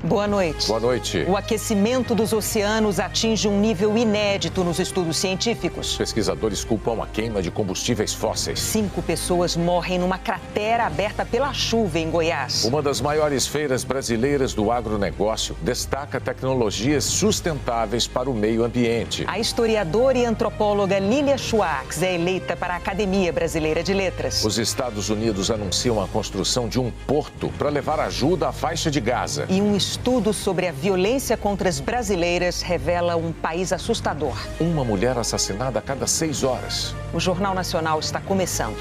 Boa noite. Boa noite. O aquecimento dos oceanos atinge um nível inédito nos estudos científicos. Pesquisadores culpam a queima de combustíveis fósseis. 5 pessoas morrem numa cratera aberta pela chuva em Goiás. Uma das maiores feiras brasileiras do agronegócio destaca tecnologias sustentáveis para o meio ambiente. A historiadora e antropóloga Lilia Schwartz é eleita para a Academia Brasileira de Letras. Os Estados Unidos anunciam a construção de um porto para levar ajuda à faixa de Gaza. E um estudo sobre a violência contra as brasileiras revela um país assustador. Uma mulher assassinada a cada 6 horas. O Jornal Nacional está começando.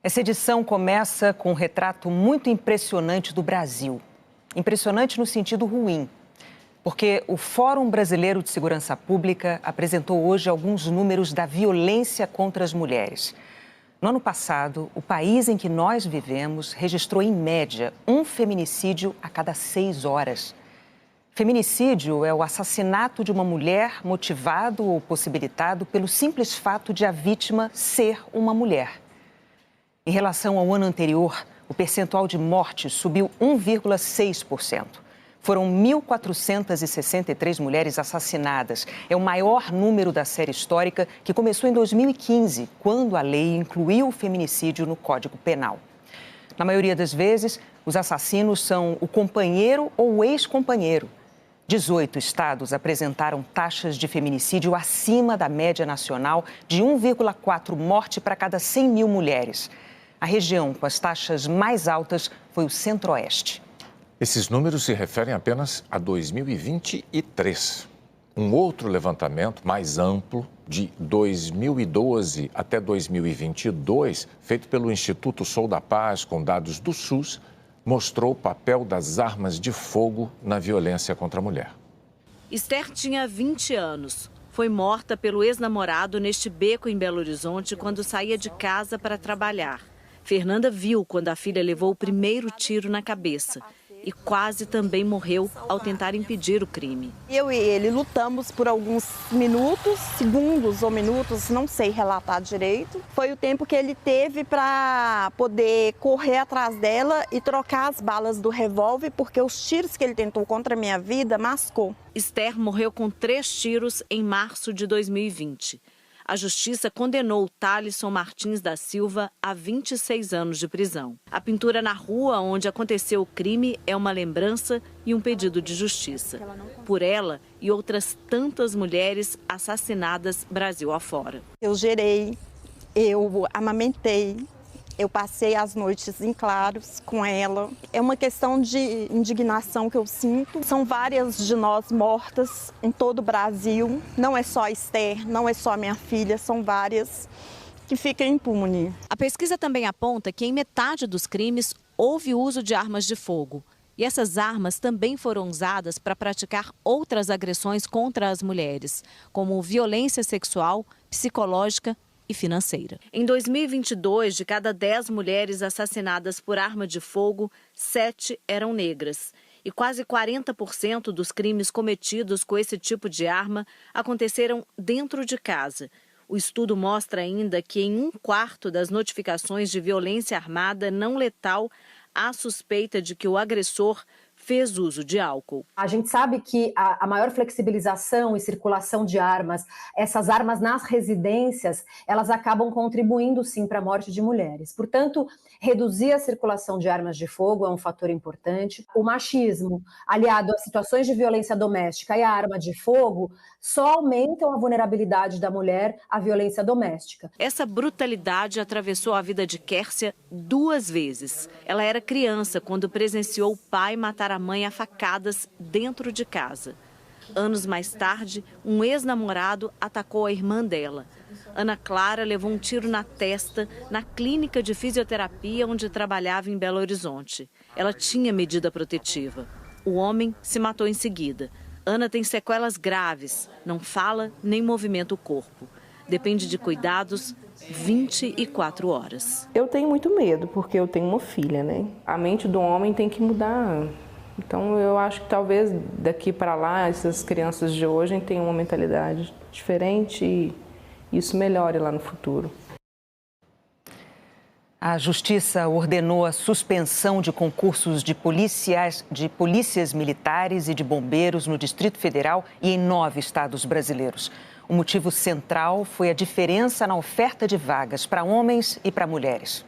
Essa edição começa com um retrato muito impressionante do Brasil. Impressionante no sentido ruim, porque o Fórum Brasileiro de Segurança Pública apresentou hoje alguns números da violência contra as mulheres. No ano passado, o país em que nós vivemos registrou, em média, um feminicídio a cada 6 horas. Feminicídio é o assassinato de uma mulher motivado ou possibilitado pelo simples fato de a vítima ser uma mulher. Em relação ao ano anterior, o percentual de mortes subiu 1,6%. Foram 1.463 mulheres assassinadas. É o maior número da série histórica, que começou em 2015, quando a lei incluiu o feminicídio no Código Penal. Na maioria das vezes, os assassinos são o companheiro ou o ex-companheiro. 18 estados apresentaram taxas de feminicídio acima da média nacional de 1,4 morte para cada 100 mil mulheres. A região com as taxas mais altas foi o Centro-Oeste. Esses números se referem apenas a 2023. Um outro levantamento mais amplo, de 2012 até 2022, feito pelo Instituto Sou da Paz com dados do SUS, mostrou o papel das armas de fogo na violência contra a mulher. Esther tinha 20 anos. Foi morta pelo ex-namorado neste beco em Belo Horizonte quando saía de casa para trabalhar. Fernanda viu quando a filha levou o primeiro tiro na cabeça e quase também morreu ao tentar impedir o crime. Eu e ele lutamos por alguns minutos, segundos ou minutos, não sei relatar direito. Foi o tempo que ele teve para poder correr atrás dela e trocar as balas do revólver, porque os tiros que ele tentou contra a minha vida mascou. Esther morreu com 3 tiros em março de 2020. A justiça condenou Thalisson Martins da Silva a 26 anos de prisão. A pintura na rua onde aconteceu o crime é uma lembrança e um pedido de justiça. Por ela e outras tantas mulheres assassinadas Brasil afora. Eu gerei, eu amamentei, eu passei as noites em claros com ela. É uma questão de indignação que eu sinto. São várias de nós mortas em todo o Brasil. Não é só a Esther, não é só a minha filha, são várias que ficam impunes. A pesquisa também aponta que em metade dos crimes houve uso de armas de fogo. E essas armas também foram usadas para praticar outras agressões contra as mulheres, como violência sexual, psicológica e financeira. Em 2022, de cada 10 mulheres assassinadas por arma de fogo, 7 eram negras. E quase 40% dos crimes cometidos com esse tipo de arma aconteceram dentro de casa. O estudo mostra ainda que em 1/4 das notificações de violência armada não letal, há suspeita de que o agressor fez uso de álcool. A gente sabe que a maior flexibilização e circulação de armas, essas armas nas residências, elas acabam contribuindo sim para a morte de mulheres. Portanto, reduzir a circulação de armas de fogo é um fator importante. O machismo, aliado a situações de violência doméstica e a arma de fogo, só aumentam a vulnerabilidade da mulher à violência doméstica. Essa brutalidade atravessou a vida de Kércia 2 vezes. Ela era criança quando presenciou o pai matar a mãe a facadas dentro de casa. Anos mais tarde, um ex-namorado atacou a irmã dela. Ana Clara levou um tiro na testa na clínica de fisioterapia onde trabalhava em Belo Horizonte. Ela tinha medida protetiva. O homem se matou em seguida. Ana tem sequelas graves, não fala nem movimenta o corpo. Depende de cuidados 24 horas. Eu tenho muito medo, porque eu tenho uma filha, né? A mente do homem tem que mudar. Então, eu acho que talvez daqui para lá, essas crianças de hoje tenham uma mentalidade diferente e isso melhore lá no futuro. A Justiça ordenou a suspensão de concursos de polícias militares e de bombeiros no Distrito Federal e em 9 estados brasileiros. O motivo central foi a diferença na oferta de vagas para homens e para mulheres.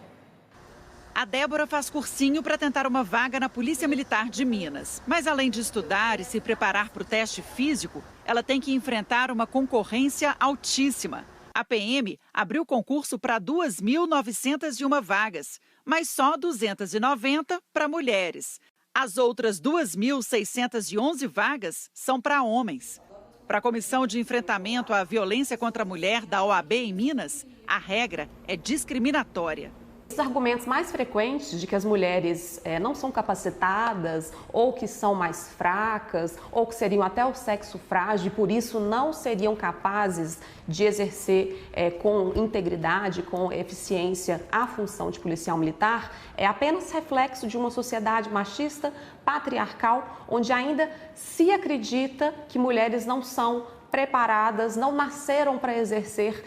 A Débora faz cursinho para tentar uma vaga na Polícia Militar de Minas. Mas além de estudar e se preparar para o teste físico, ela tem que enfrentar uma concorrência altíssima. A PM abriu concurso para 2.901 vagas, mas só 290 para mulheres. As outras 2.611 vagas são para homens. Para a Comissão de Enfrentamento à Violência contra a Mulher da OAB em Minas, a regra é discriminatória. Os argumentos mais frequentes de que as mulheres não são capacitadas, ou que são mais fracas, ou que seriam até o sexo frágil e por isso não seriam capazes de exercer com integridade, com eficiência a função de policial militar, é apenas reflexo de uma sociedade machista, patriarcal, onde ainda se acredita que mulheres não são preparadas, não nasceram para exercer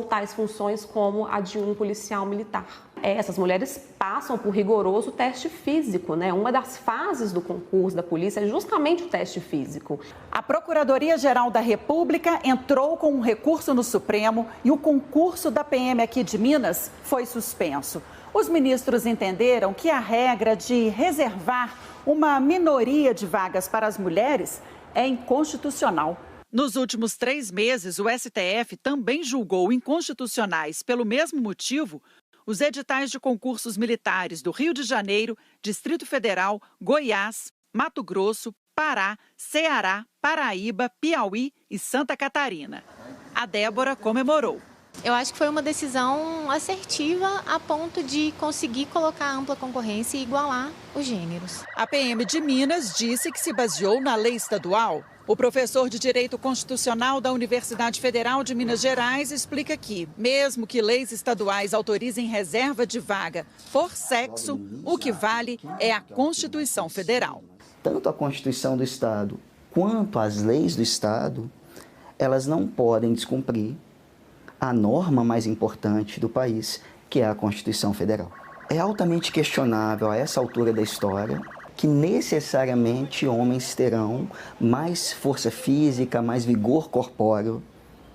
tais funções como a de um policial militar. Essas mulheres passam por rigoroso teste físico, né? Uma das fases do concurso da polícia é justamente o teste físico. A Procuradoria-Geral da República entrou com um recurso no Supremo e o concurso da PM aqui de Minas foi suspenso. Os ministros entenderam que a regra de reservar uma minoria de vagas para as mulheres é inconstitucional. Nos últimos 3 meses, o STF também julgou inconstitucionais, pelo mesmo motivo, os editais de concursos militares do Rio de Janeiro, Distrito Federal, Goiás, Mato Grosso, Pará, Ceará, Paraíba, Piauí e Santa Catarina. A Débora comemorou. Eu acho que foi uma decisão assertiva a ponto de conseguir colocar ampla concorrência e igualar os gêneros. A PM de Minas disse que se baseou na lei estadual. O professor de Direito Constitucional da Universidade Federal de Minas Gerais explica que, mesmo que leis estaduais autorizem reserva de vaga por sexo, o que vale é a Constituição Federal. Tanto a Constituição do Estado quanto as leis do Estado, elas não podem descumprir a norma mais importante do país, que é a Constituição Federal. É altamente questionável a essa altura da história que necessariamente homens terão mais força física, mais vigor corpóreo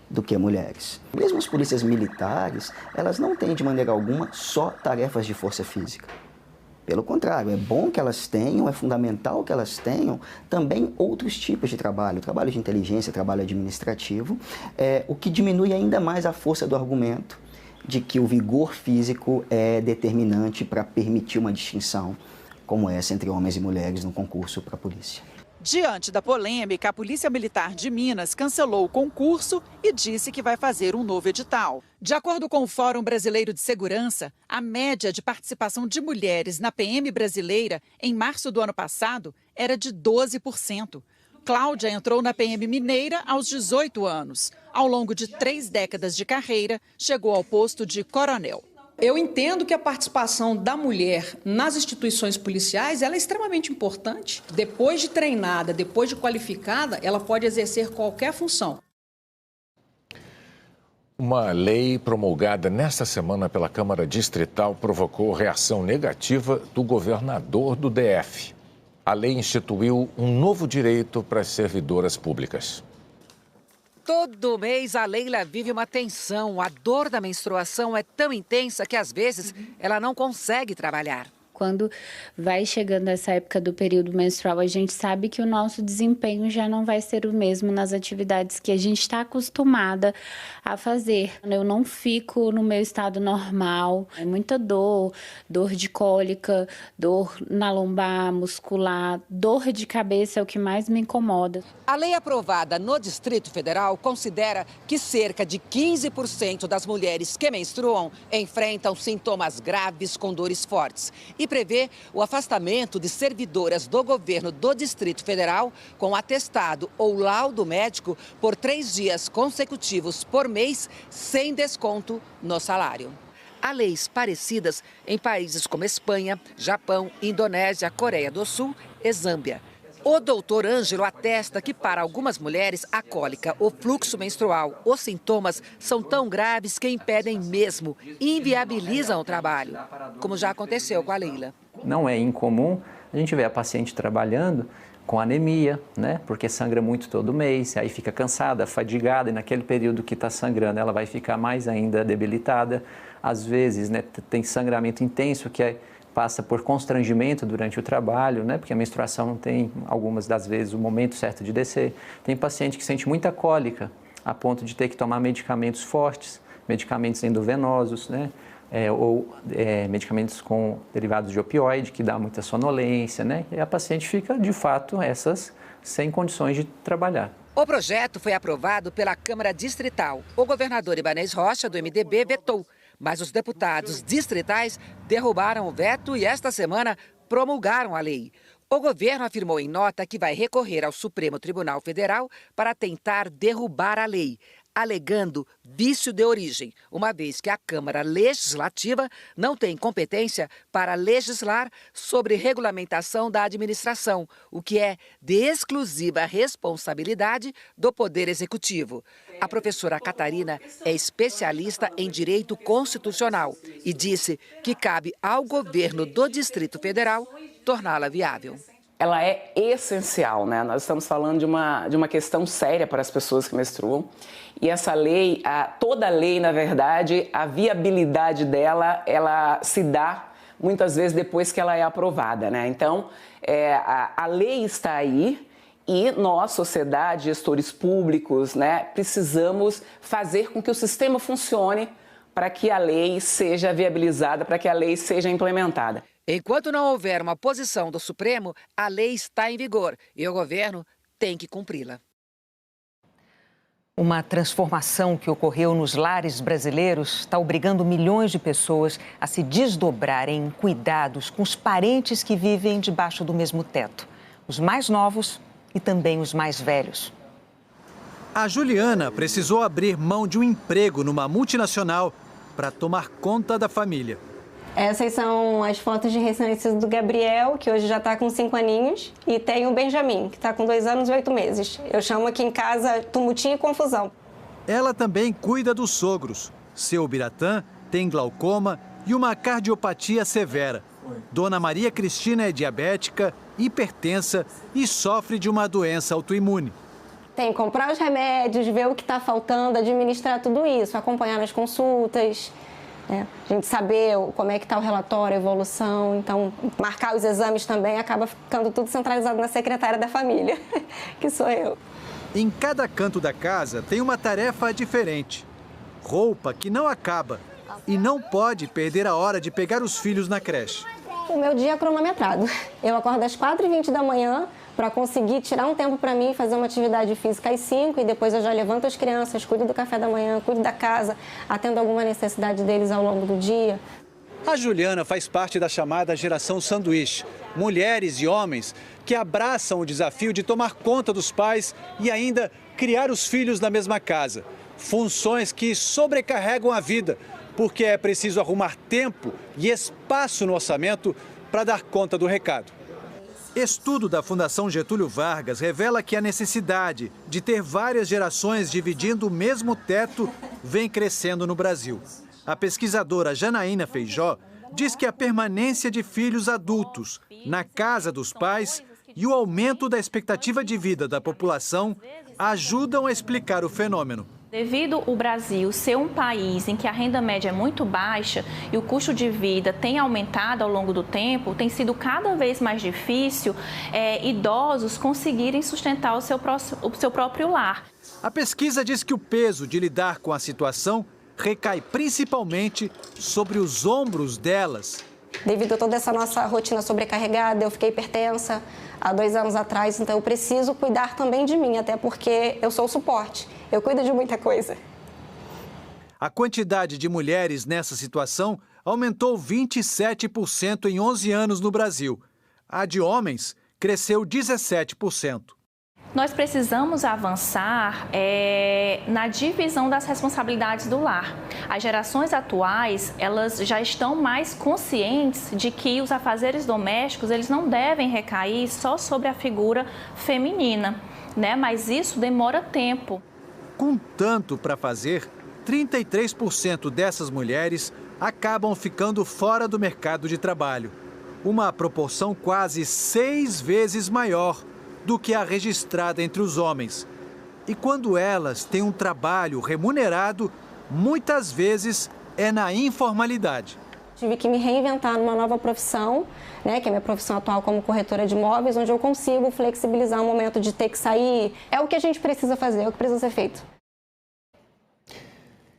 do que mulheres. Mesmo as polícias militares, elas não têm de maneira alguma só tarefas de força física. Pelo contrário, é bom que elas tenham, é fundamental que elas tenham também outros tipos de trabalho de inteligência, trabalho administrativo, o que diminui ainda mais a força do argumento de que o vigor físico é determinante para permitir uma distinção como essa entre homens e mulheres no concurso para a polícia. Diante da polêmica, a Polícia Militar de Minas cancelou o concurso e disse que vai fazer um novo edital. De acordo com o Fórum Brasileiro de Segurança, a média de participação de mulheres na PM brasileira em março do ano passado era de 12%. Cláudia entrou na PM mineira aos 18 anos. Ao longo de 3 décadas de carreira, chegou ao posto de coronel. Eu entendo que a participação da mulher nas instituições policiais ela é extremamente importante. Depois de treinada, depois de qualificada, ela pode exercer qualquer função. Uma lei promulgada nesta semana pela Câmara Distrital provocou reação negativa do governador do DF. A lei instituiu um novo direito para as servidoras públicas. Todo mês a Leila vive uma tensão. A dor da menstruação é tão intensa que às vezes ela não consegue trabalhar. Quando vai chegando essa época do período menstrual, a gente sabe que o nosso desempenho já não vai ser o mesmo nas atividades que a gente está acostumada a fazer. Eu não fico no meu estado normal, é muita dor de cólica, dor na lombar, muscular, dor de cabeça é o que mais me incomoda. A lei aprovada no Distrito Federal considera que cerca de 15% das mulheres que menstruam enfrentam sintomas graves com dores fortes. E que prevê o afastamento de servidoras do governo do Distrito Federal com atestado ou laudo médico por 3 dias consecutivos por mês, sem desconto no salário. Há leis parecidas em países como Espanha, Japão, Indonésia, Coreia do Sul e Zâmbia. O doutor Ângelo atesta que para algumas mulheres a cólica, o fluxo menstrual, os sintomas são tão graves que impedem mesmo, inviabilizam o trabalho, como já aconteceu com a Leila. Não é incomum a gente ver a paciente trabalhando com anemia, né? Porque sangra muito todo mês, aí fica cansada, fadigada, e naquele período que está sangrando ela vai ficar mais ainda debilitada. Às vezes, né, tem sangramento intenso que passa por constrangimento durante o trabalho, né? Porque a menstruação não tem, algumas das vezes, o momento certo de descer. Tem paciente que sente muita cólica, a ponto de ter que tomar medicamentos fortes, medicamentos endovenosos, né? Medicamentos com derivados de opioide, que dá muita sonolência, né? E a paciente fica, de fato, sem condições de trabalhar. O projeto foi aprovado pela Câmara Distrital. O governador Ibanez Rocha, do MDB, vetou, mas os deputados distritais derrubaram o veto e esta semana promulgaram a lei. O governo afirmou em nota que vai recorrer ao Supremo Tribunal Federal para tentar derrubar a lei, alegando vício de origem, uma vez que a Câmara Legislativa não tem competência para legislar sobre regulamentação da administração, o que é de exclusiva responsabilidade do Poder Executivo. A professora Catarina é especialista em direito constitucional e disse que cabe ao governo do Distrito Federal torná-la viável. Ela é essencial, né? Nós estamos falando de uma questão séria para as pessoas que menstruam. E essa lei, toda lei, na verdade, a viabilidade dela, ela se dá muitas vezes depois que ela é aprovada, né? Então, a lei está aí e nós, sociedade, gestores públicos, né, precisamos fazer com que o sistema funcione para que a lei seja viabilizada, para que a lei seja implementada. Enquanto não houver uma posição do Supremo, a lei está em vigor e o governo tem que cumpri-la. Uma transformação que ocorreu nos lares brasileiros está obrigando milhões de pessoas a se desdobrarem em cuidados com os parentes que vivem debaixo do mesmo teto. Os mais novos e também os mais velhos. A Juliana precisou abrir mão de um emprego numa multinacional para tomar conta da família. Essas são as fotos de recém-nascido do Gabriel, que hoje já está com 5 aninhos, e tem o Benjamin, que está com 2 anos e 8 meses. Eu chamo aqui em casa tumultinho e confusão. Ela também cuida dos sogros. Seu Biratã tem glaucoma e uma cardiopatia severa. Dona Maria Cristina é diabética, hipertensa e sofre de uma doença autoimune. Tem que comprar os remédios, ver o que está faltando, administrar tudo isso, acompanhar nas consultas. A gente saber como é que está o relatório, a evolução, então marcar os exames também, acaba ficando tudo centralizado na secretária da família, que sou eu. Em cada canto da casa tem uma tarefa diferente. Roupa que não acaba e não pode perder a hora de pegar os filhos na creche. O meu dia é cronometrado. Eu acordo às 4h20 da manhã para conseguir tirar um tempo para mim, fazer uma atividade física às 5 e depois eu já levanto as crianças, cuido do café da manhã, cuido da casa, atendo alguma necessidade deles ao longo do dia. A Juliana faz parte da chamada geração sanduíche. Mulheres e homens que abraçam o desafio de tomar conta dos pais e ainda criar os filhos na mesma casa. Funções que sobrecarregam a vida, porque é preciso arrumar tempo e espaço no orçamento para dar conta do recado. Estudo da Fundação Getúlio Vargas revela que a necessidade de ter várias gerações dividindo o mesmo teto vem crescendo no Brasil. A pesquisadora Janaína Feijó diz que a permanência de filhos adultos na casa dos pais e o aumento da expectativa de vida da população ajudam a explicar o fenômeno. Devido ao Brasil ser um país em que a renda média é muito baixa e o custo de vida tem aumentado ao longo do tempo, tem sido cada vez mais difícil idosos conseguirem sustentar o seu próprio lar. A pesquisa diz que o peso de lidar com a situação recai principalmente sobre os ombros delas. Devido a toda essa nossa rotina sobrecarregada, eu fiquei hipertensa há 2 anos atrás, então eu preciso cuidar também de mim, até porque eu sou o suporte. Eu cuido de muita coisa. A quantidade de mulheres nessa situação aumentou 27% em 11 anos no Brasil. A de homens cresceu 17%. Nós precisamos avançar na divisão das responsabilidades do lar. As gerações atuais, elas já estão mais conscientes de que os afazeres domésticos, eles não devem recair só sobre a figura feminina, né? Mas isso demora tempo. Com tanto para fazer, 33% dessas mulheres acabam ficando fora do mercado de trabalho. Uma proporção quase 6 vezes maior do que a registrada entre os homens. E quando elas têm um trabalho remunerado, muitas vezes é na informalidade. Tive que me reinventar numa nova profissão, né, que é a minha profissão atual como corretora de imóveis, onde eu consigo flexibilizar o momento de ter que sair. É o que a gente precisa fazer, é o que precisa ser feito.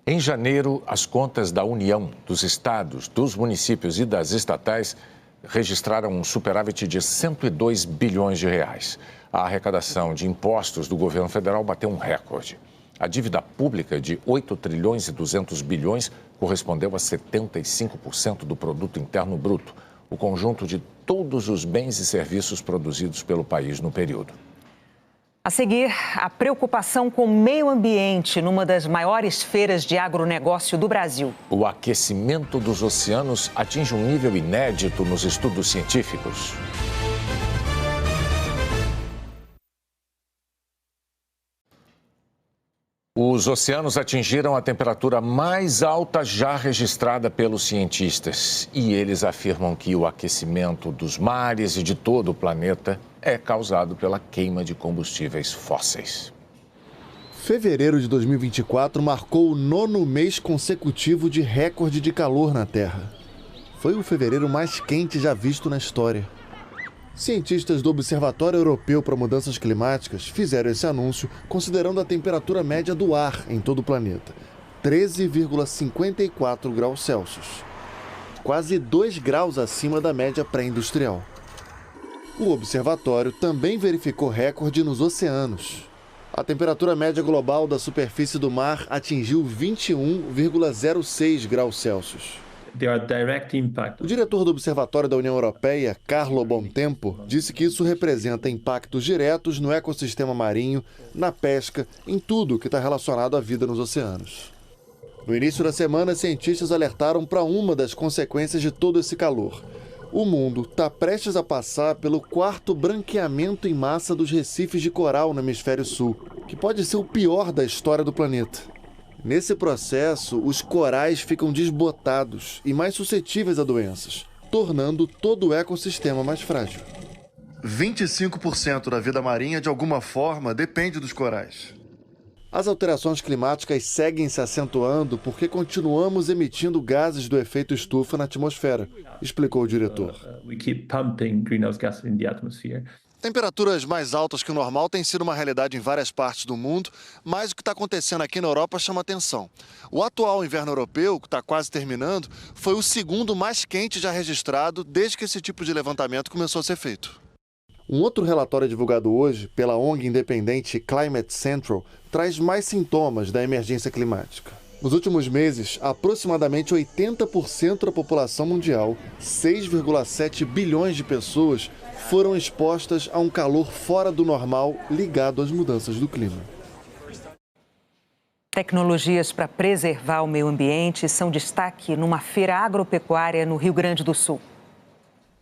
Em janeiro, as contas da União, dos estados, dos municípios e das estatais registraram um superávit de 102 bilhões de reais. A arrecadação de impostos do governo federal bateu um recorde. A dívida pública de 8 trilhões e 200 bilhões correspondeu a 75% do produto interno bruto, o conjunto de todos os bens e serviços produzidos pelo país no período. A seguir, a preocupação com o meio ambiente numa das maiores feiras de agronegócio do Brasil. O aquecimento dos oceanos atinge um nível inédito nos estudos científicos. Os oceanos atingiram a temperatura mais alta já registrada pelos cientistas. E eles afirmam que o aquecimento dos mares e de todo o planeta é causado pela queima de combustíveis fósseis. Fevereiro de 2024 marcou o 9º mês consecutivo de recorde de calor na Terra. Foi o fevereiro mais quente já visto na história. Cientistas do Observatório Europeu para Mudanças Climáticas fizeram esse anúncio considerando a temperatura média do ar em todo o planeta, 13,54 graus Celsius, quase 2 graus acima da média pré-industrial. O observatório também verificou recorde nos oceanos. A temperatura média global da superfície do mar atingiu 21,06 graus Celsius. O diretor do Observatório da União Europeia, Carlo Bontempo, disse que isso representa impactos diretos no ecossistema marinho, na pesca, em tudo que está relacionado à vida nos oceanos. No início da semana, cientistas alertaram para uma das consequências de todo esse calor. O mundo está prestes a passar pelo 4º branqueamento em massa dos recifes de coral no hemisfério sul, que pode ser o pior da história do planeta. Nesse processo, os corais ficam desbotados e mais suscetíveis a doenças, tornando todo o ecossistema mais frágil. 25% da vida marinha, de alguma forma, depende dos corais. As alterações climáticas seguem se acentuando porque continuamos emitindo gases do efeito estufa na atmosfera, explicou o diretor. Temperaturas mais altas que o normal têm sido uma realidade em várias partes do mundo, mas o que está acontecendo aqui na Europa chama atenção. O atual inverno europeu, que está quase terminando, foi o 2º mais quente já registrado desde que esse tipo de levantamento começou a ser feito. Um outro relatório divulgado hoje pela ONG independente Climate Central traz mais sintomas da emergência climática. Nos últimos meses, aproximadamente 80% da população mundial, 6,7 bilhões de pessoas, foram expostas a um calor fora do normal ligado às mudanças do clima. Tecnologias para preservar o meio ambiente são destaque numa feira agropecuária no Rio Grande do Sul.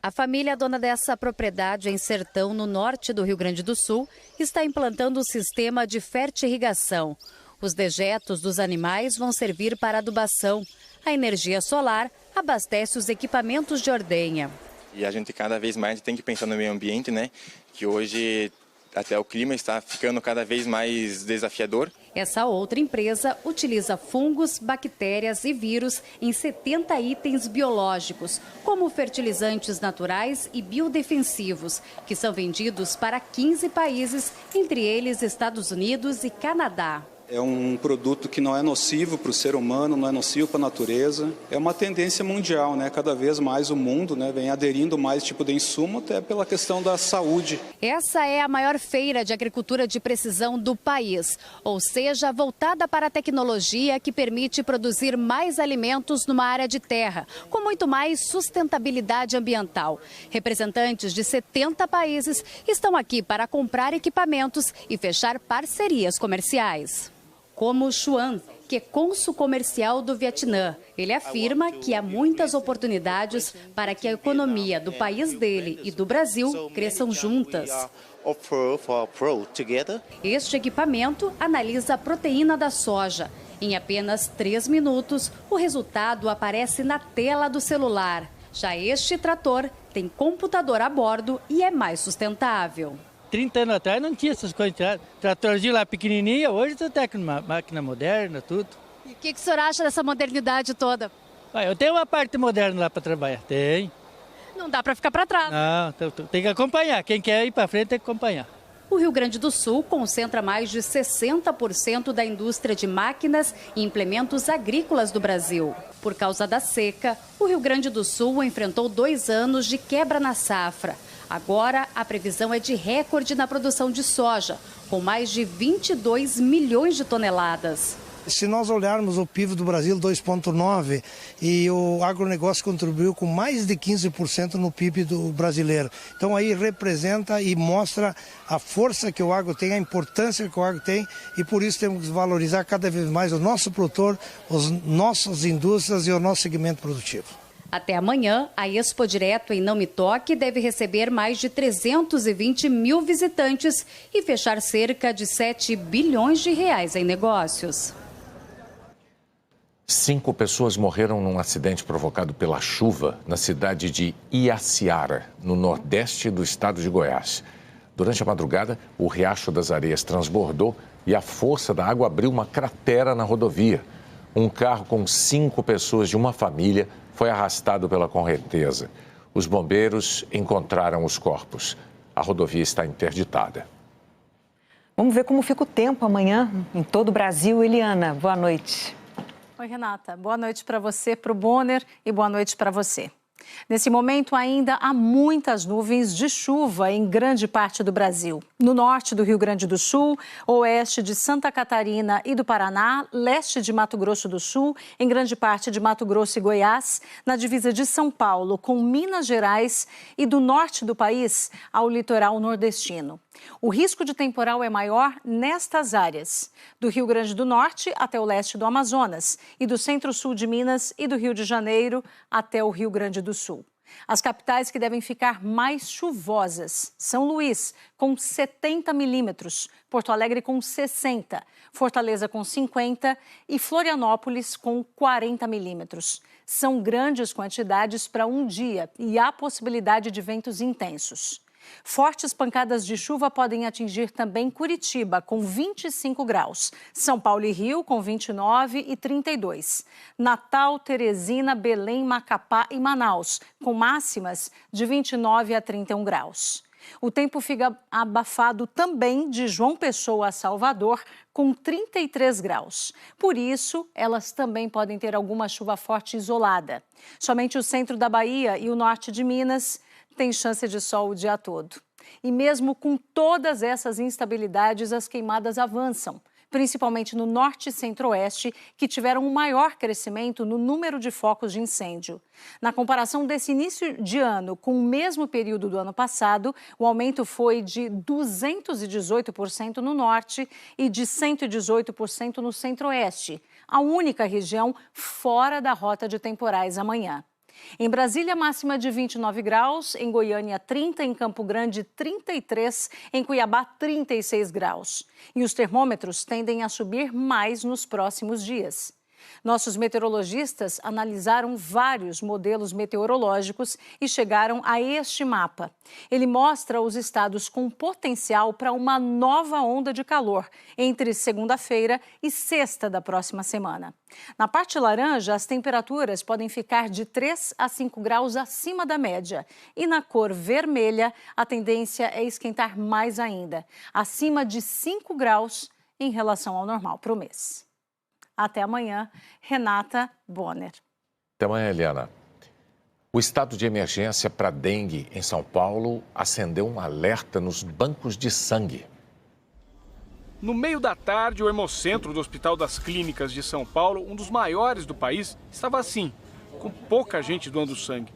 A família dona dessa propriedade em Sertão, no norte do Rio Grande do Sul, está implantando um sistema de fertirrigação. Os dejetos dos animais vão servir para adubação. A energia solar abastece os equipamentos de ordenha. E a gente cada vez mais tem que pensar no meio ambiente, né? Que hoje até o clima está ficando cada vez mais desafiador. Essa outra empresa utiliza fungos, bactérias e vírus em 70 itens biológicos, como fertilizantes naturais e biodefensivos, que são vendidos para 15 países, entre eles Estados Unidos e Canadá. É um produto que não é nocivo para o ser humano, não é nocivo para a natureza. É uma tendência mundial, né? Cada vez mais o mundo, né, vem aderindo mais tipo de insumo, até pela questão da saúde. Essa é a maior feira de agricultura de precisão do país, ou seja, voltada para a tecnologia que permite produzir mais alimentos numa área de terra, com muito mais sustentabilidade ambiental. Representantes de 70 países estão aqui para comprar equipamentos e fechar parcerias comerciais. Como Xuan, que é cônsul comercial do Vietnã. Ele afirma que há muitas oportunidades para que a economia do país dele e do Brasil cresçam juntas. Este equipamento analisa a proteína da soja. Em apenas 3 minutos, o resultado aparece na tela do celular. Já este trator tem computador a bordo e é mais sustentável. 30 anos atrás não tinha essas coisas, tratorzinho lá pequenininho, hoje está até com uma máquina moderna, tudo. E o que o senhor acha dessa modernidade toda? Eu tenho uma parte moderna lá para trabalhar, tem. Não dá para ficar para trás. Não, tem que acompanhar, quem quer ir para frente tem que acompanhar. O Rio Grande do Sul concentra mais de 60% da indústria de máquinas e implementos agrícolas do Brasil. Por causa da seca, o Rio Grande do Sul enfrentou 2 anos de quebra na safra. Agora, a previsão é de recorde na produção de soja, com mais de 22 milhões de toneladas. Se nós olharmos o PIB do Brasil 2,9 e o agronegócio contribuiu com mais de 15% no PIB do brasileiro. Então aí representa e mostra a força que o agro tem, a importância que o agro tem e por isso temos que valorizar cada vez mais o nosso produtor, as nossas indústrias e o nosso segmento produtivo. Até amanhã, a Expo Direto em Não Me Toque deve receber mais de 320 mil visitantes e fechar cerca de 7 bilhões de reais em negócios. 5 pessoas morreram num acidente provocado pela chuva na cidade de Iaciara, no nordeste do estado de Goiás. Durante a madrugada, o Riacho das Areias transbordou e a força da água abriu uma cratera na rodovia. Um carro com 5 pessoas de uma família foi arrastado pela correnteza. Os bombeiros encontraram os corpos. A rodovia está interditada. Vamos ver como fica o tempo amanhã em todo o Brasil. Eliana, boa noite. Oi, Renata. Boa noite para você, para o Bonner e boa noite para você. Nesse momento, ainda há muitas nuvens de chuva em grande parte do Brasil. No norte do Rio Grande do Sul, oeste de Santa Catarina e do Paraná, leste de Mato Grosso do Sul, em grande parte de Mato Grosso e Goiás, na divisa de São Paulo com Minas Gerais e do norte do país ao litoral nordestino. O risco de temporal é maior nestas áreas, do Rio Grande do Norte até o leste do Amazonas e do centro-sul de Minas e do Rio de Janeiro até o Rio Grande do Sul. As capitais que devem ficar mais chuvosas: São Luís, com 70 milímetros, Porto Alegre com 60, Fortaleza com 50 e Florianópolis com 40 milímetros. São grandes quantidades para um dia e há possibilidade de ventos intensos. Fortes pancadas de chuva podem atingir também Curitiba, com 25 graus. São Paulo e Rio, com 29 e 32. Natal, Teresina, Belém, Macapá e Manaus, com máximas de 29 a 31 graus. O tempo fica abafado também de João Pessoa a Salvador, com 33 graus. Por isso, elas também podem ter alguma chuva forte isolada. Somente o centro da Bahia e o norte de Minas tem chance de sol o dia todo. E mesmo com todas essas instabilidades, as queimadas avançam, principalmente no norte e centro-oeste, que tiveram um maior crescimento no número de focos de incêndio. Na comparação desse início de ano com o mesmo período do ano passado, o aumento foi de 218% no norte e de 118% no centro-oeste, a única região fora da rota de temporais amanhã. Em Brasília, máxima de 29 graus, em Goiânia 30, em Campo Grande 33, em Cuiabá 36 graus. E os termômetros tendem a subir mais nos próximos dias. Nossos meteorologistas analisaram vários modelos meteorológicos e chegaram a este mapa. Ele mostra os estados com potencial para uma nova onda de calor entre segunda-feira e sexta da próxima semana. Na parte laranja, as temperaturas podem ficar de 3 a 5 graus acima da média. E na cor vermelha, a tendência é esquentar mais ainda, acima de 5 graus em relação ao normal para o mês. Até amanhã, Renata Bonner. Até amanhã, Eliana. O estado de emergência para dengue em São Paulo acendeu um alerta nos bancos de sangue. No meio da tarde, o Hemocentro do Hospital das Clínicas de São Paulo, um dos maiores do país, estava assim, com pouca gente doando sangue.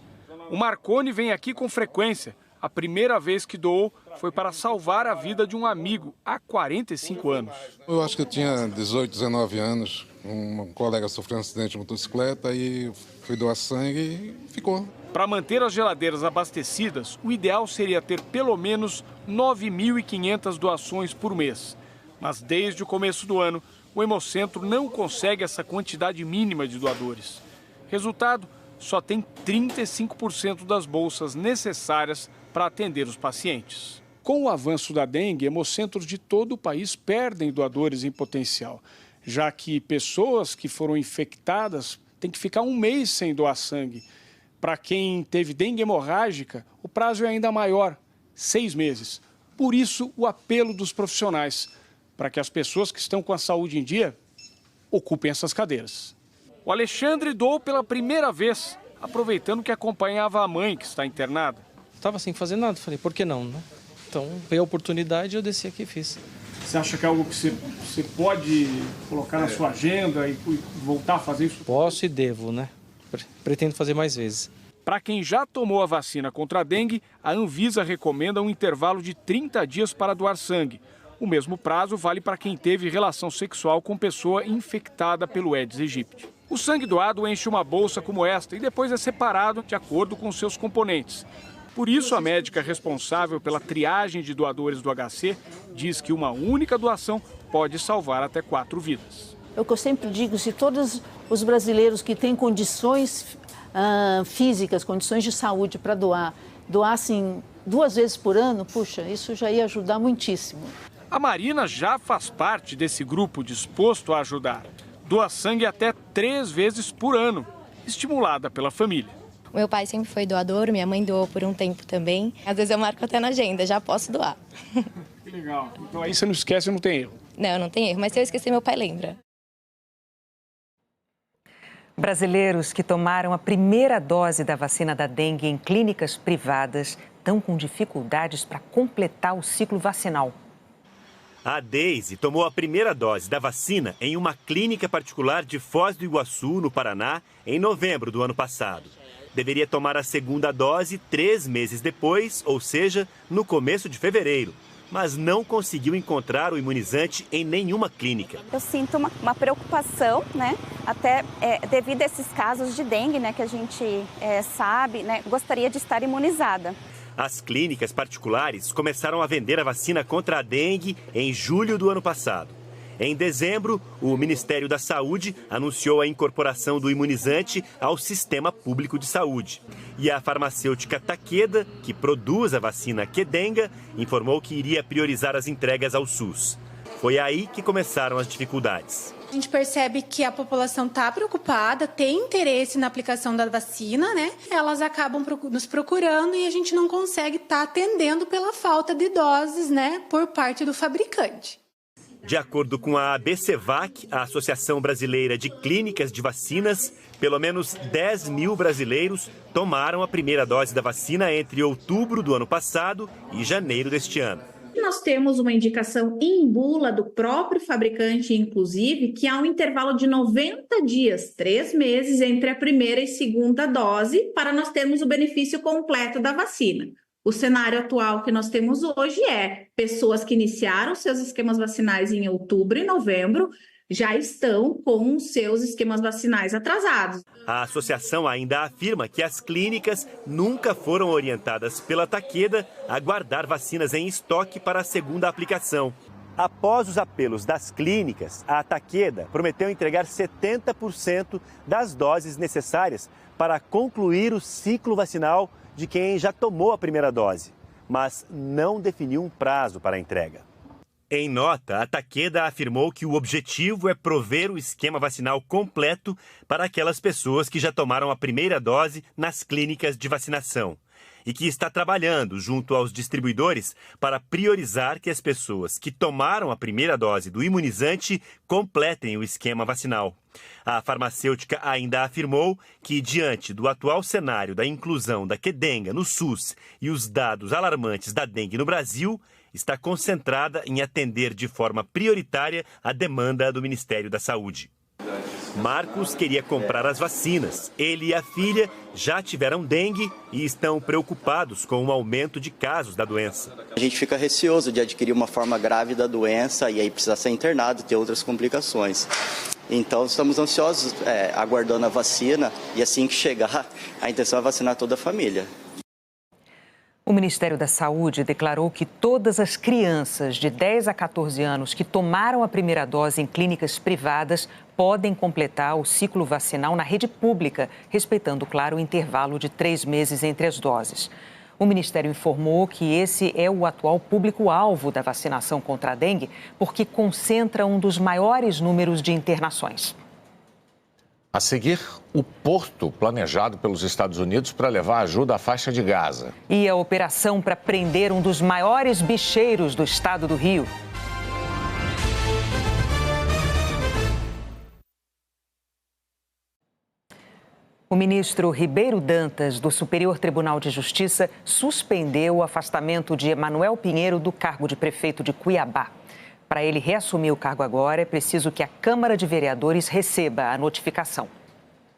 O Marconi vem aqui com frequência. A primeira vez que doou foi para salvar a vida de um amigo há 45 anos. Eu acho que eu tinha 18, 19 anos. Um colega sofreu um acidente de motocicleta e fui doar sangue e ficou. Para manter as geladeiras abastecidas, o ideal seria ter pelo menos 9.500 doações por mês. Mas desde o começo do ano, o Hemocentro não consegue essa quantidade mínima de doadores. Resultado, só tem 35% das bolsas necessárias para atender os pacientes. Com o avanço da dengue, hemocentros de todo o país perdem doadores em potencial, já que pessoas que foram infectadas têm que ficar um mês sem doar sangue. Para quem teve dengue hemorrágica, o prazo é ainda maior, 6 meses. Por isso, o apelo dos profissionais, para que as pessoas que estão com a saúde em dia ocupem essas cadeiras. O Alexandre doou pela primeira vez, aproveitando que acompanhava a mãe, que está internada. Estava sem fazer nada, falei, por que não, né? Então, veio a oportunidade, eu desci aqui e fiz. Você acha que é algo que você pode colocar na sua agenda e voltar a fazer isso? Posso e devo, né? Pretendo fazer mais vezes. Para quem já tomou a vacina contra a dengue, a Anvisa recomenda um intervalo de 30 dias para doar sangue. O mesmo prazo vale para quem teve relação sexual com pessoa infectada pelo Aedes aegypti. O sangue doado enche uma bolsa como esta e depois é separado de acordo com seus componentes. Por isso, a médica responsável pela triagem de doadores do HC diz que uma única doação pode salvar até 4 vidas. É o que eu sempre digo, se todos os brasileiros que têm condições físicas, condições de saúde para doassem 2 vezes por ano, puxa, isso já ia ajudar muitíssimo. A Marina já faz parte desse grupo disposto a ajudar. Doa sangue até 3 vezes por ano, estimulada pela família. Meu pai sempre foi doador, minha mãe doou por um tempo também. Às vezes eu marco até na agenda, já posso doar. Que legal. Então aí você não esquece, não tem erro. Não tem erro, mas se eu esquecer, meu pai lembra. Brasileiros que tomaram a primeira dose da vacina da dengue em clínicas privadas estão com dificuldades para completar o ciclo vacinal. A Deise tomou a primeira dose da vacina em uma clínica particular de Foz do Iguaçu, no Paraná, em novembro do ano passado. Deveria tomar a segunda dose 3 meses depois, ou seja, no começo de fevereiro, mas não conseguiu encontrar o imunizante em nenhuma clínica. Eu sinto uma preocupação, né? Até devido a esses casos de dengue, né, que a gente sabe, né? Gostaria de estar imunizada. As clínicas particulares começaram a vender a vacina contra a dengue em julho do ano passado. Em dezembro, o Ministério da Saúde anunciou a incorporação do imunizante ao Sistema Público de Saúde. E a farmacêutica Takeda, que produz a vacina Qdenga, informou que iria priorizar as entregas ao SUS. Foi aí que começaram as dificuldades. A gente percebe que a população está preocupada, tem interesse na aplicação da vacina, né? Elas acabam nos procurando e a gente não consegue estar atendendo pela falta de doses, né, por parte do fabricante. De acordo com a ABCVAC, a Associação Brasileira de Clínicas de Vacinas, pelo menos 10 mil brasileiros tomaram a primeira dose da vacina entre outubro do ano passado e janeiro deste ano. Nós temos uma indicação em bula do próprio fabricante, inclusive, que há um intervalo de 90 dias, 3 meses, entre a primeira e segunda dose, para nós termos o benefício completo da vacina. O cenário atual que nós temos hoje é pessoas que iniciaram seus esquemas vacinais em outubro e novembro, já estão com seus esquemas vacinais atrasados. A associação ainda afirma que as clínicas nunca foram orientadas pela Takeda a guardar vacinas em estoque para a segunda aplicação. Após os apelos das clínicas, a Takeda prometeu entregar 70% das doses necessárias para concluir o ciclo vacinal de quem já tomou a primeira dose, mas não definiu um prazo para a entrega. Em nota, a Takeda afirmou que o objetivo é prover o esquema vacinal completo para aquelas pessoas que já tomaram a primeira dose nas clínicas de vacinação. e que está trabalhando junto aos distribuidores para priorizar que as pessoas que tomaram a primeira dose do imunizante completem o esquema vacinal. A farmacêutica ainda afirmou que, diante do atual cenário da inclusão da quedenga no SUS e os dados alarmantes da dengue no Brasil, está concentrada em atender de forma prioritária a demanda do Ministério da Saúde. Marcos queria comprar as vacinas. Ele e a filha já tiveram dengue e estão preocupados com o aumento de casos da doença. A gente fica receoso de adquirir uma forma grave da doença e aí precisar ser internado e ter outras complicações. Então estamos ansiosos, aguardando a vacina e assim que chegar, a intenção é vacinar toda a família. O Ministério da Saúde declarou que todas as crianças de 10 a 14 anos que tomaram a primeira dose em clínicas privadas podem completar o ciclo vacinal na rede pública, respeitando, claro, o intervalo de 3 meses entre as doses. O Ministério informou que esse é o atual público-alvo da vacinação contra a dengue, porque concentra um dos maiores números de internações. A seguir, o porto planejado pelos Estados Unidos para levar ajuda à faixa de Gaza. E a operação para prender um dos maiores bicheiros do estado do Rio. O ministro Ribeiro Dantas, do Superior Tribunal de Justiça, suspendeu o afastamento de Emanuel Pinheiro do cargo de prefeito de Cuiabá. Para ele reassumir o cargo agora, é preciso que a Câmara de Vereadores receba a notificação.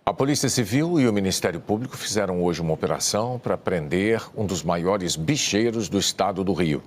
A Polícia Civil e o Ministério Público fizeram hoje uma operação para prender um dos maiores bicheiros do estado do Rio.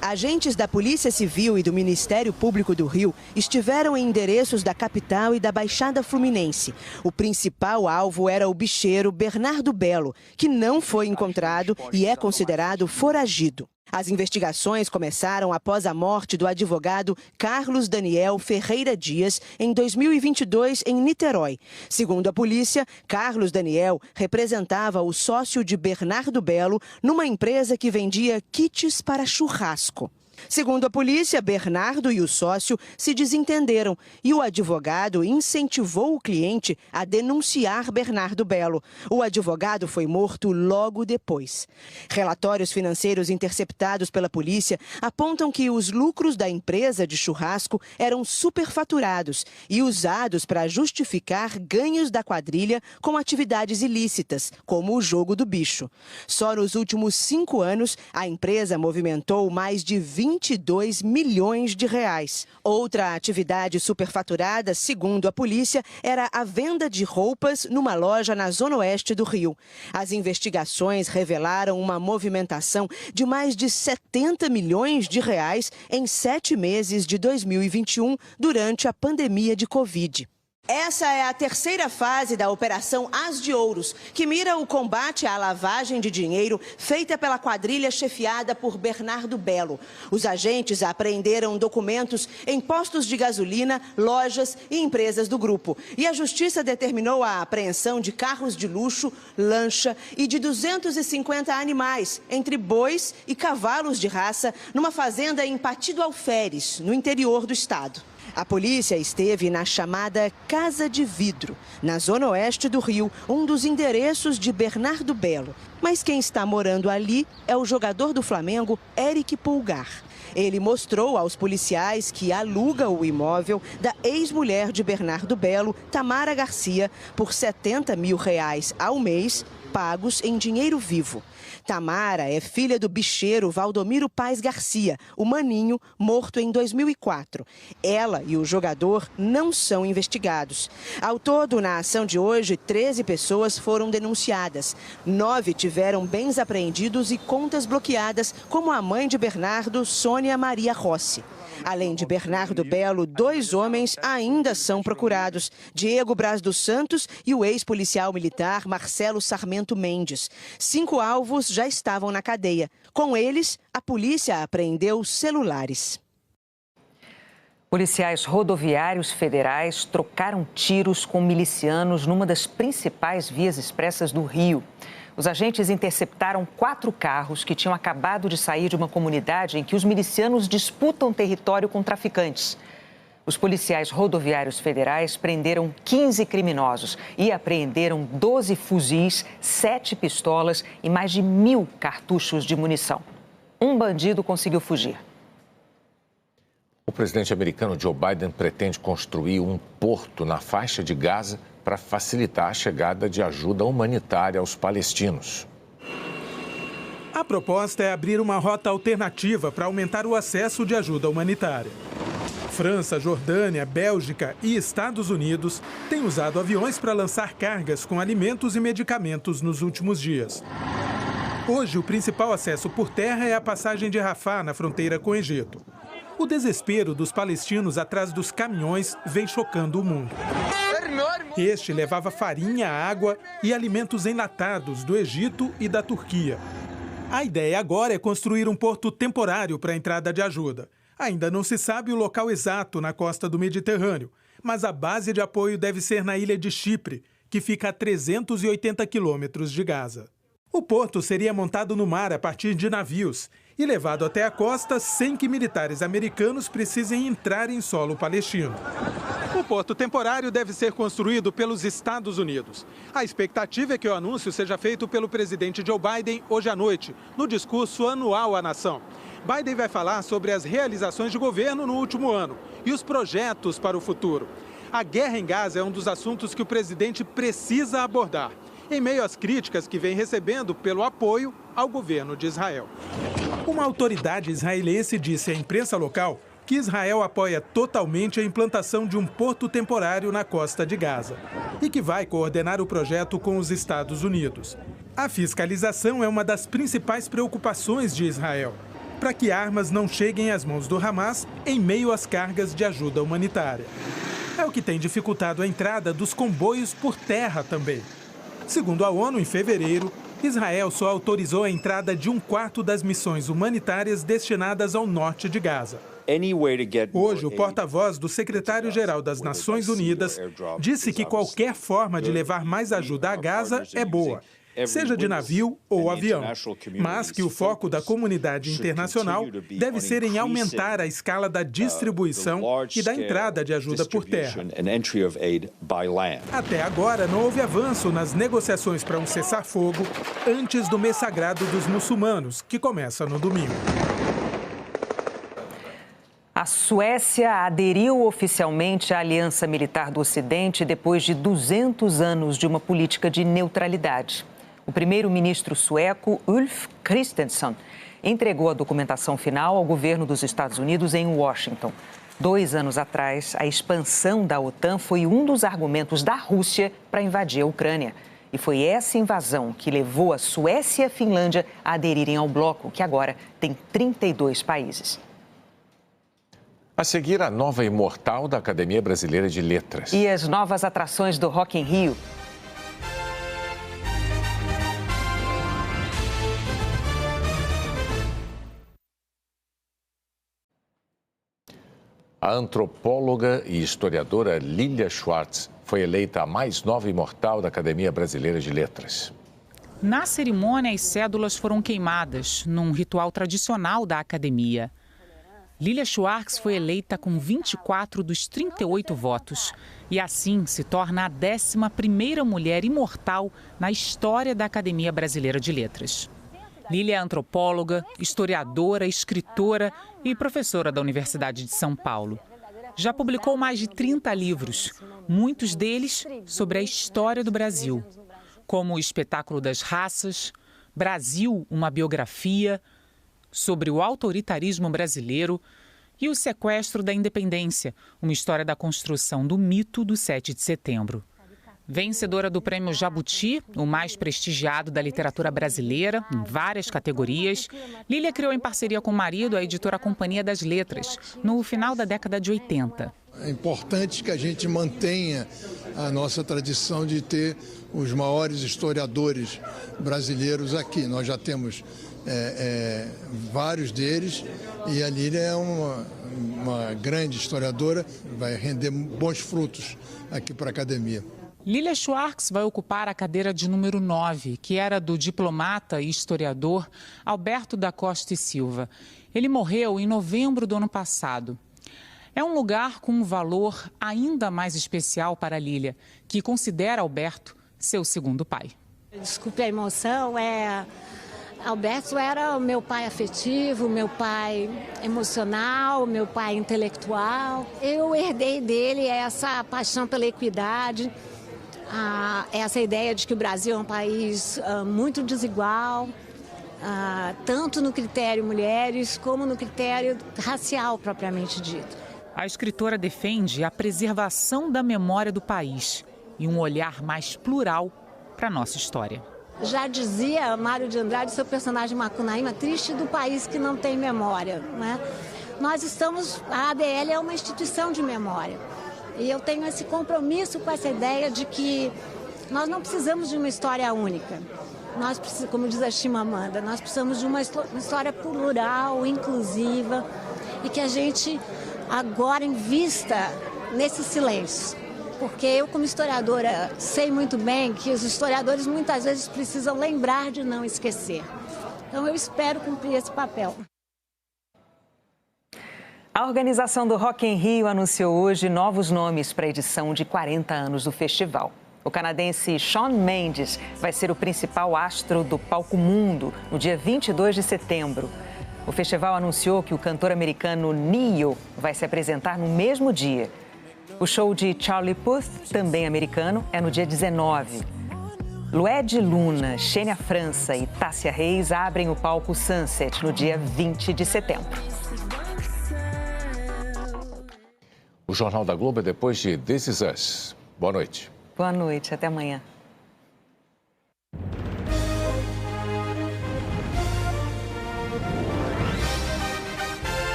Agentes da Polícia Civil e do Ministério Público do Rio estiveram em endereços da capital e da Baixada Fluminense. O principal alvo era o bicheiro Bernardo Belo, que não foi encontrado e é considerado foragido. As investigações começaram após a morte do advogado Carlos Daniel Ferreira Dias em 2022 em Niterói. Segundo a polícia, Carlos Daniel representava o sócio de Bernardo Belo numa empresa que vendia kits para churrasco. Segundo a polícia, Bernardo e o sócio se desentenderam e o advogado incentivou o cliente a denunciar Bernardo Belo. O advogado foi morto logo depois. Relatórios financeiros interceptados pela polícia apontam que os lucros da empresa de churrasco eram superfaturados e usados para justificar ganhos da quadrilha com atividades ilícitas, como o jogo do bicho. Só nos últimos 5 anos, a empresa movimentou mais de 22 milhões de reais. Outra atividade superfaturada, segundo a polícia, era a venda de roupas numa loja na zona oeste do Rio. As investigações revelaram uma movimentação de mais de 70 milhões de reais em 7 meses de 2021, durante a pandemia de Covid. Essa é a terceira fase da Operação As de Ouros, que mira o combate à lavagem de dinheiro feita pela quadrilha chefiada por Bernardo Belo. Os agentes apreenderam documentos em postos de gasolina, lojas e empresas do grupo. E a Justiça determinou a apreensão de carros de luxo, lancha e de 250 animais, entre bois e cavalos de raça, numa fazenda em Pati do Alferes, no interior do estado. A polícia esteve na chamada Casa de Vidro, na zona oeste do Rio, um dos endereços de Bernardo Belo. Mas quem está morando ali é o jogador do Flamengo, Eric Pulgar. Ele mostrou aos policiais que aluga o imóvel da ex-mulher de Bernardo Belo, Tamara Garcia, por R$70 mil ao mês, pagos em dinheiro vivo. Tamara é filha do bicheiro Valdomiro Paes Garcia, o Maninho, morto em 2004. Ela e o jogador não são investigados. Ao todo, na ação de hoje, 13 pessoas foram denunciadas. 9 tiveram bens apreendidos e contas bloqueadas, como a mãe de Bernardo, Sônia Maria Rossi. Além de Bernardo Belo, 2 homens ainda são procurados: Diego Braz dos Santos e o ex-policial militar Marcelo Sarmento Mendes. 5 alvos já estavam na cadeia. Com eles, a polícia apreendeu celulares. Policiais rodoviários federais trocaram tiros com milicianos numa das principais vias expressas do Rio. Os agentes interceptaram 4 carros que tinham acabado de sair de uma comunidade em que os milicianos disputam território com traficantes. Os policiais rodoviários federais prenderam 15 criminosos e apreenderam 12 fuzis, 7 pistolas e mais de 1.000 cartuchos de munição. Um bandido conseguiu fugir. O presidente americano Joe Biden pretende construir um porto na faixa de Gaza para facilitar a chegada de ajuda humanitária aos palestinos. A proposta é abrir uma rota alternativa para aumentar o acesso de ajuda humanitária. França, Jordânia, Bélgica e Estados Unidos têm usado aviões para lançar cargas com alimentos e medicamentos nos últimos dias. Hoje, o principal acesso por terra é a passagem de Rafah, na fronteira com o Egito. O desespero dos palestinos atrás dos caminhões vem chocando o mundo. Este levava farinha, água e alimentos enlatados do Egito e da Turquia. A ideia agora é construir um porto temporário para a entrada de ajuda. Ainda não se sabe o local exato na costa do Mediterrâneo, mas a base de apoio deve ser na ilha de Chipre, que fica a 380 quilômetros de Gaza. O porto seria montado no mar a partir de navios e levado até a costa sem que militares americanos precisem entrar em solo palestino. O porto temporário deve ser construído pelos Estados Unidos. A expectativa é que o anúncio seja feito pelo presidente Joe Biden hoje à noite, no discurso anual à nação. Biden vai falar sobre as realizações de governo no último ano e os projetos para o futuro. A guerra em Gaza é um dos assuntos que o presidente precisa abordar, em meio às críticas que vem recebendo pelo apoio ao governo de Israel. Uma autoridade israelense disse à imprensa local que Israel apoia totalmente a implantação de um porto temporário na costa de Gaza e que vai coordenar o projeto com os Estados Unidos. A fiscalização é uma das principais preocupações de Israel, para que armas não cheguem às mãos do Hamas em meio às cargas de ajuda humanitária. É o que tem dificultado a entrada dos comboios por terra também. Segundo a ONU, em fevereiro, Israel só autorizou a entrada de 1/4 das missões humanitárias destinadas ao norte de Gaza. Hoje, o porta-voz do secretário-geral das Nações Unidas disse que qualquer forma de levar mais ajuda a Gaza é boa, seja de navio ou avião, mas que o foco da comunidade internacional deve ser em aumentar a escala da distribuição e da entrada de ajuda por terra. Até agora, não houve avanço nas negociações para um cessar-fogo antes do mês sagrado dos muçulmanos, que começa no domingo. A Suécia aderiu oficialmente à Aliança Militar do Ocidente depois de 200 anos de uma política de neutralidade. O primeiro-ministro sueco, Ulf Kristersson, entregou a documentação final ao governo dos Estados Unidos em Washington. 2 anos atrás, a expansão da OTAN foi um dos argumentos da Rússia para invadir a Ucrânia. E foi essa invasão que levou a Suécia e a Finlândia a aderirem ao bloco, que agora tem 32 países. A seguir, a nova imortal da Academia Brasileira de Letras. E as novas atrações do Rock in Rio. A antropóloga e historiadora Lilia Schwartz foi eleita a mais nova imortal da Academia Brasileira de Letras. Na cerimônia, as cédulas foram queimadas num ritual tradicional da academia. Lilia Schwartz foi eleita com 24 dos 38 votos e assim se torna a 11ª mulher imortal na história da Academia Brasileira de Letras. Lilia é antropóloga, historiadora, escritora e professora da Universidade de São Paulo. Já publicou mais de 30 livros, muitos deles sobre a história do Brasil, como O Espetáculo das Raças, Brasil, uma biografia, sobre o autoritarismo brasileiro e o sequestro da independência, uma história da construção do mito do 7 de setembro. Vencedora do Prêmio Jabuti, o mais prestigiado da literatura brasileira, em várias categorias, Lilia criou em parceria com o marido a editora Companhia das Letras, no final da década de 80. É importante que a gente mantenha a nossa tradição de ter os maiores historiadores brasileiros aqui. Nós já temos vários deles e a Lilia é uma grande historiadora, vai render bons frutos aqui para a academia. Lilia Schwartz vai ocupar a cadeira de número 9, que era do diplomata e historiador Alberto da Costa e Silva. Ele morreu em novembro do ano passado. É um lugar com um valor ainda mais especial para Lília, que considera Alberto seu segundo pai. Desculpe a emoção, Alberto era o meu pai afetivo, meu pai emocional, meu pai intelectual. Eu herdei dele essa paixão pela equidade, essa ideia de que o Brasil é um país muito desigual, tanto no critério mulheres como no critério racial propriamente dito. A escritora defende a preservação da memória do país e um olhar mais plural para a nossa história. Já dizia Mário de Andrade, seu personagem Macunaíma, triste do país que não tem memória, né? A ADL é uma instituição de memória. E eu tenho esse compromisso com essa ideia de que nós não precisamos de uma história única. Nós precisamos, como diz a Chimamanda, nós precisamos de uma história plural, inclusiva, e que a gente agora invista nesse silêncio. Porque eu, como historiadora, sei muito bem que os historiadores muitas vezes precisam lembrar de não esquecer. Então eu espero cumprir esse papel. A organização do Rock in Rio anunciou hoje novos nomes para a edição de 40 anos do festival. O canadense Shawn Mendes vai ser o principal astro do palco mundo no dia 22 de setembro. O festival anunciou que o cantor americano Ne-Yo vai se apresentar no mesmo dia. O show de Charlie Puth, também americano, é no dia 19. Lued Luna, Xênia França e Tássia Reis abrem o palco Sunset no dia 20 de setembro. O Jornal da Globo é depois de This Is Us. Boa noite. Boa noite, até amanhã.